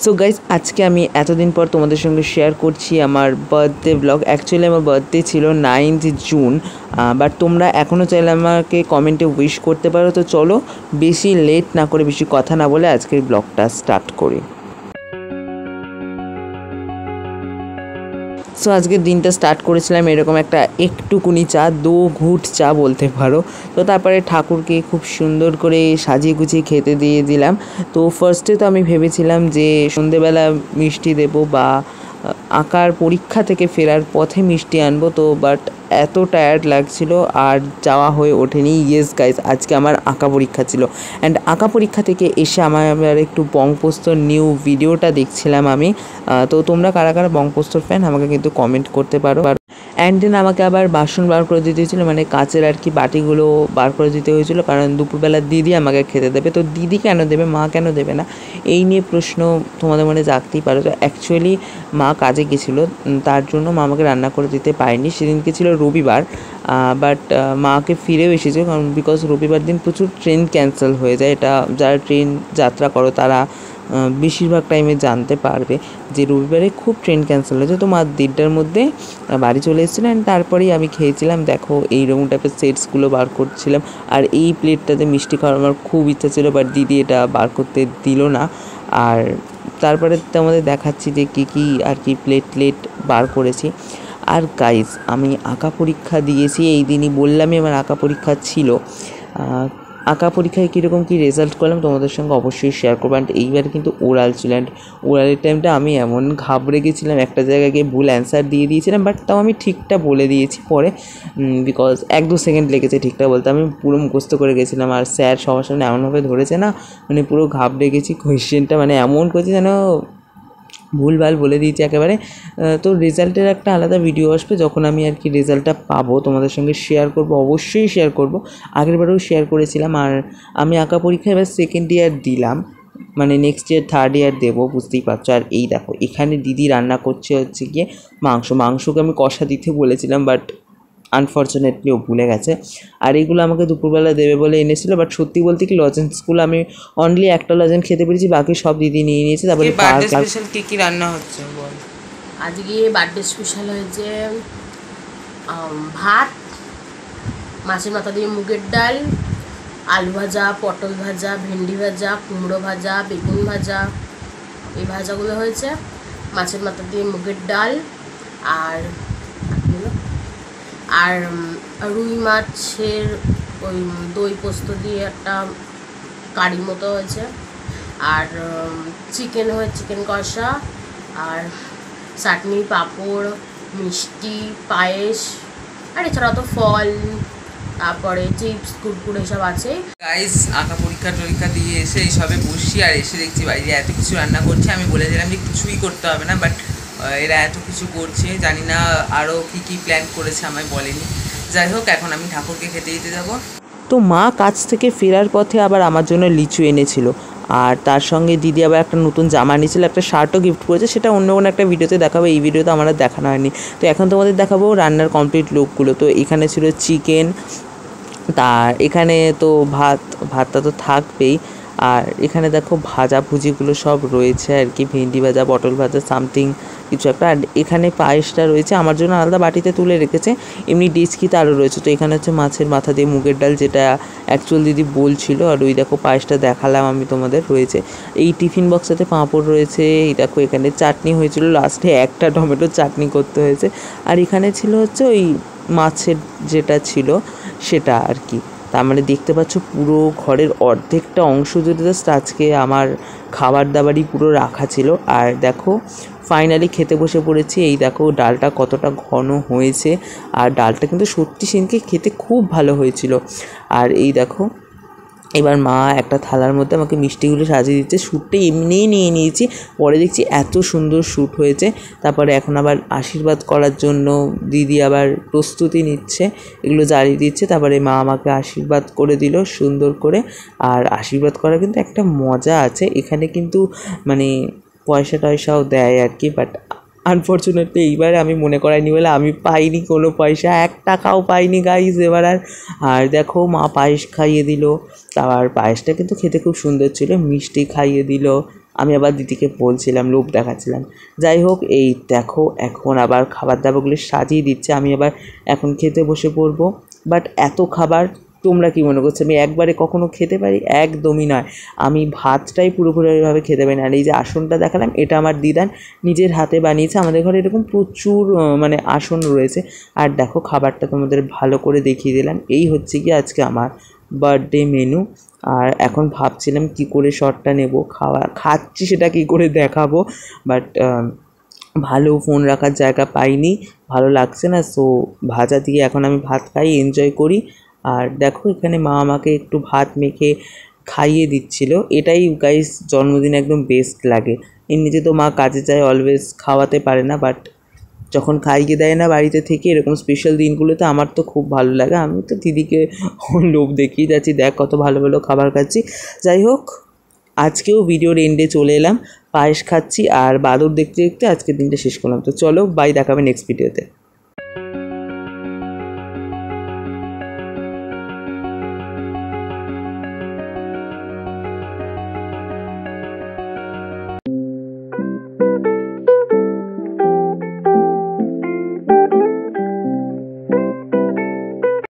So guys আজকে আমি এতদিন পর তোমাদের সঙ্গে শেয়ার করছি আমার বার্থডে ব্লগ। অ্যাকচুয়ালি আমার বার্থডে ছিল 9th জুন, বাট তোমরা এখনও চাইলে আমাকে কমেন্টে উইশ করতে পারো। তো চলো বেশি লেট না করে, বেশি কথা না বলে আজকের ব্লগটা স্টার্ট করি। সো আজকের দিনটা স্টার্ট করেছিলাম এরকম একটা একটুকুনি চা, 2 ঘুঁট চা বলতে পারো। তো তারপরে ঠাকুরকে খুব সুন্দর করে সাজিয়ে গুছিয়ে খেতে দিয়ে দিলাম। তো ফার্স্টে তো আমি ভেবেছিলাম যে সন্ধেবেলা মিষ্টি দেবো বা আঁকার পরীক্ষা থেকে ফেরার পথে মিষ্টি আনবো, তো বাট এত টায়ার্ড লাগছিল আর যাওয়া হয়ে ওঠেনি। ইয়েস গাইজ, আজকে আমার আঁকা পরীক্ষা ছিল। অ্যান্ড আঁকা পরীক্ষা থেকে এসে আমার একটু বঙ্গপোস্তর নিউ ভিডিওটা দেখছিলাম আমি। তো তোমরা কারা কারা বঙ্গপোস্তর ফ্যান আমাকে কিন্তু কমেন্ট করতে পারো। অ্যান্ড দেন আমাকে আবার বাসন বার করে দিতে হয়েছিলো, মানে কাচের আর কি বাটিগুলো বার করে দিতে হয়েছিলো, কারণ দুপুরবেলা দিদি আমাকে খেতে দেবে। তো দিদি কেন দেবে, মা কেন দেবে না, এই নিয়ে প্রশ্ন তোমাদের মনে জাগতেই পারে। তো অ্যাকচুয়ালি মা কাজে গেছিলো, তার জন্য মা আমাকে রান্না করে দিতে পারেনি। সেদিনকে ছিল রবিবার, বাট মাকে ফিরেও এসেছে, কারণ বিকজ রবিবার দিন প্রচুর ট্রেন ক্যান্সেল হয়ে যায়। এটা যারা ট্রেন যাত্রা করো তারা বেশিরভাগ টাইমে জানতে পারবে যে রবিবারে খুব ট্রেন ক্যান্সেল হয়েছে। তো মা 1:30টার মধ্যে বাড়ি চলে এসেছিলেন। তারপরেই আমি খেয়েছিলাম। দেখো এইরকম টাইপের সেটসগুলো বার করছিলাম, আর এই প্লেটটাতে মিষ্টি খাওয়ার আমার খুব ইচ্ছা ছিল, বাট দিদি এটা বার করতে দিল না। আর তারপরে তোমাদের দেখাচ্ছি যে কী আর কি প্লেট বার করেছি। আর গাইজ আমি আঁকা পরীক্ষা দিয়েছি এই দিনই, বললামই আমার আঁকা পরীক্ষা ছিল। আঁকা পরীক্ষায় কীরকম কী রেজাল্ট করলাম তোমাদের সঙ্গে অবশ্যই শেয়ার করবো। অ্যান্ড এইবার কিন্তু ওরাল ছিল, অ্যান্ড ওরালের টাইমটা আমি এমন ঘাবড়ে গেছিলাম, একটা জায়গায় গিয়ে ভুল অ্যান্সার দিয়ে দিয়েছিলাম, বাট তাও আমি ঠিকটা বলে দিয়েছি পরে, বিকজ 1-2 সেকেন্ড লেগেছে ঠিকটা বলতে। আমি পুরো মুখস্থ করে গেছিলাম, আর স্যার সবার সামনে এমনভাবে ধরেছে না, মানে পুরো ঘাবড়ে গেছি। কোয়েশ্চেনটা মানে এমন করেছে যেন ভুলভাল বলে দিয়েছি একেবারে। তো রেজাল্টের একটা আলাদা ভিডিও আসবে, যখন আমি আর কি রেজাল্টটা পাবো তোমাদের সঙ্গে শেয়ার করব, অবশ্যই শেয়ার করব। আগেরবারেও শেয়ার করেছিলাম। আর আমি আঁকা পরীক্ষা এবার 2nd ইয়ার দিলাম, মানে নেক্সট ইয়ার 3rd ইয়ার দেবো, বুঝতেই পারছো। আর এই দেখো এখানে দিদি রান্না করছে হচ্ছে গিয়ে মাংসকে আমি কষা দিতে বলেছিলাম, বাট আনফর্চুনেটলি ও ভুলে গেছে। আর এইগুলো আমাকে দুপুরবেলা দেবে বলে এনেছিল, বাট সত্যি বলতে কি লজেন্সগুলো আমি অনলি একটা লজেন্স খেতে পেরেছি, বাকি সব দিদি নিয়ে নিয়েছে। তারপরে স্পেশাল কী রান্না হচ্ছে বল? আজকে বার্থডে স্পেশাল হয়েছে ভাত, মাছের মাথা দিয়ে মুগের ডাল, আলু ভাজা, পটল ভাজা, ভেন্ডি ভাজা, কুমড়ো ভাজা, বেগুন ভাজা, এই ভাজাগুলো হয়েছে। মাছের মাথা দিয়ে মুগের ডাল, আর রুই মাছের ওই দই পোস্ত দিয়ে একটা কারি মতো হয়েছে। আর চিকেন কষা, আর চাটনি, পাঁপড়, মিষ্টি, পায়েস, আর এছাড়া তো ফল, তারপরে চিপস, কুরকুরে এসব আছে। গাইস আঁকা পরীক্ষা দিয়ে এসে এইসবে বসি, আর এসে দেখছি বাইরে এত কিছু রান্না করছে। আমি বলেছিলাম যে কিছুই করতে হবে না, বাট এরা এত কিছু করছে, জানি না আরও কী প্ল্যান করেছে আমায় বলেনি। যাই হোক, এখন আমি ঠাকুরকে খেতে দিতে যাবো। তো মা কাজ থেকে ফেরার পথে আবার আমার জন্য লিচু এনেছিল, আর তার সঙ্গে দিদি আবার একটা নতুন জামা নিয়েছিল, একটা শার্টও গিফট করেছে। সেটা অন্য কোনো একটা ভিডিওতে দেখাবো, এই ভিডিওতে আমার দেখানো হয়নি। তো এখন তোমাদের দেখাবো রান্নার কমপ্লিট লুকগুলো। তো এখানে ছিল চিকেন, তার এখানে তো ভাতটা তো থাকবেই। আর এখানে দেখো ভাজাভুজিগুলো সব রয়েছে আর কি, ভেন্ডি ভাজা, পটল ভাজা, সামথিং কিছু একটা। আর এখানে পায়েসটা রয়েছে, আমার জন্য আলাদা বাটিতে তুলে রেখেছে, এমনি ডেচকিতে আরও রয়েছে। তো এখানে হচ্ছে মাছের মাথা দিয়ে মুগের ডাল, যেটা অ্যাকচুয়াল দিদি বলছিল। আর ওই দেখো পায়েসটা দেখালাম আমি তোমাদের, রয়েছে। এই টিফিন বক্সটাতে পাঁপড় রয়েছে। এই দেখো এখানে চাটনি হয়েছিল, লাস্টে একটা টমেটো চাটনি করতে হয়েছে। আর এখানে ছিল হচ্ছে ওই মাছের যেটা ছিল সেটা আর কি। তার মানে দেখতে পাচ্ছ পুরো ঘরের অর্ধেকটা অংশ জুড়ে জাস্ট আজকে আমার খাবার দাবারই পুরো রাখা ছিল। আর দেখো ফাইনালি খেতে বসে পড়েছি। এই দেখো ডালটা কতটা ঘন হয়েছে, আর ডালটা কিন্তু সত্যি সেদিনকে খেতে খুব ভালো হয়েছিল। আর এই দেখো এবার মা একটা থালার মধ্যে আমাকে মিষ্টিগুলো সাজিয়ে দিচ্ছে। শ্যুটটা এমনিই নিয়ে নিয়েছি, পরে দেখছি এত সুন্দর শ্যুট হয়েছে। তারপরে এখন আবার আশীর্বাদ করার জন্য দিদি আবার প্রস্তুতি নিচ্ছে, এগুলো জ্বালিয়ে দিচ্ছে। তারপরে মা আমাকে আশীর্বাদ করে দিল সুন্দর করে। আর আশীর্বাদ করা কিন্তু একটা মজা আছে, এখানে কিন্তু মানে পয়সা টয়সাও দেয় আর কি, বাট আনফর্চুনেটলি এইবারে আমি মনে করাইনি বলে আমি পাইনি কোনো পয়সা, 1 টাকাও পাইনি গাইজ এবার। আর দেখো মা পায়েস খাইয়ে দিল, আর পায়েসটা কিন্তু খেতে খুব সুন্দর ছিল, মিষ্টি খাইয়ে দিল, আমি আবার দিদিকে বলছিলাম, লোভ দেখাচ্ছিলাম। যাই হোক, এই দেখো এখন আবার খাবার দাবারগুলো সাজিয়ে দিচ্ছে, আমি আবার এখন খেতে বসে পড়বো। বাট এত খাবার তোমরা কি মনে করছো আমি একবারে কখনো খেতে পারি? একদমই নয়। আমি ভাতটাই পুরোপুরিভাবে খেতে পারি না। আর এই যে আসনটা দেখালাম, এটা আমার দিদার নিজের হাতে বানিয়েছে। আমাদের ঘরে এরকম প্রচুর মানে আসন রয়েছে। আর দেখো খাবারটা তোমাদের ভালো করে দেখিয়ে দিলাম। এই হচ্ছে কি আজকে আমার বার্থডে মেনু। আর এখন ভাবছিলাম কি করে শটটা নেব, খাচ্ছি সেটা কি করে দেখাবো। বাট ভালো ফোন রাখার জায়গা পাইনি, ভালো লাগছে না। সো ভাজা দিয়ে এখন আমি ভাত খাই, এনজয় করি। আর দেখো এখানে মা আমাকে একটু ভাত মেখে খাইয়ে দিচ্ছিল। এটাই গাইস জন্মদিনে একদম বেস্ট লাগে। এমনিতে তো মা কাজে যায়, অলওয়েজ খাওয়াতে পারে না, বাট যখন খাইয়ে দেয় না বাড়িতে থেকে এরকম স্পেশাল দিনগুলোতে আমার তো খুব ভালো লাগে। আমি তো দিদিকে লোভ দেখিয়ে যাচ্ছি, দেখ কত ভালো ভালো খাবার খাচ্ছি। যাই হোক, আজকেও ভিডিওর এন্ডে চলে এলাম, পায়েস খাচ্ছি আর বাদর দেখতে দেখতে আজকের দিনটা শেষ করলাম। তো চলো, বাই, দেখাবে নেক্সট ভিডিওতে।